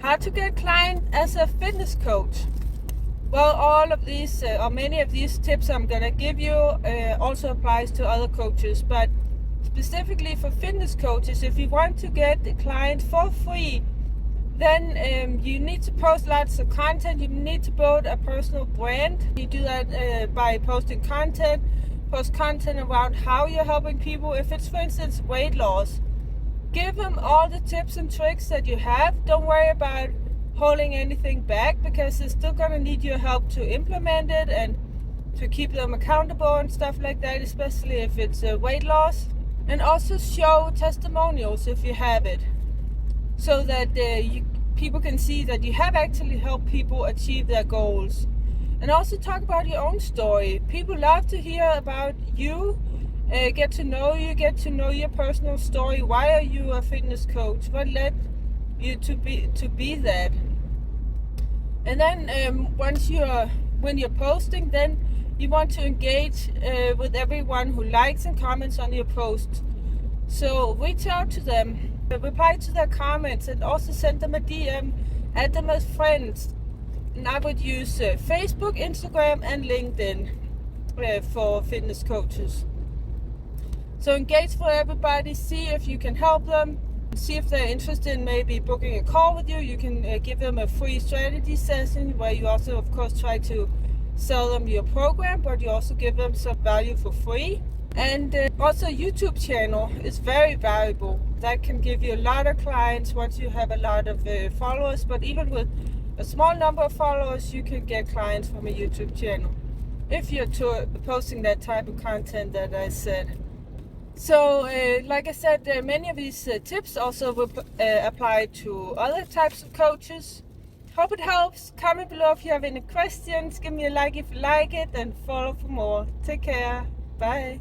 How to get client as a fitness coach. Well, all of these or many of these tips I'm gonna give you also applies to other coaches, but specifically for fitness coaches, if you want to get the client for free, then you need to post lots of content. You need to build a personal brand. You do that by posting content. Post content around how you're helping people. If it's, for instance, weight loss, give them all the tips and tricks that you have. Don't worry about holding anything back, because they're still going to need your help to implement it and to keep them accountable and stuff like that, especially if it's weight loss. And also show testimonials if you have it, so that people can see that you have actually helped people achieve their goals. And also talk about your own story. People love to hear about you. Get to know you, get to know your personal story. Why are you a fitness coach? What led you to be that? And then when you're posting, then you want to engage with everyone who likes and comments on your post. So reach out to them, reply to their comments, and also send them a DM, add them as friends. And I would use Facebook, Instagram, and LinkedIn for fitness coaches. So engage with everybody, see if you can help them, see if they're interested in maybe booking a call with you. You can give them a free strategy session where you also, of course, try to sell them your program, but you also give them some value for free. And also YouTube channel is very valuable. That can give you a lot of clients once you have a lot of followers, but even with a small number of followers, you can get clients from a YouTube channel if you're posting that type of content that I said. So, like I said, many of these tips also will apply to other types of coaches. Hope it helps. Comment below if you have any questions. Give me a like if you like it, and follow for more. Take care. Bye.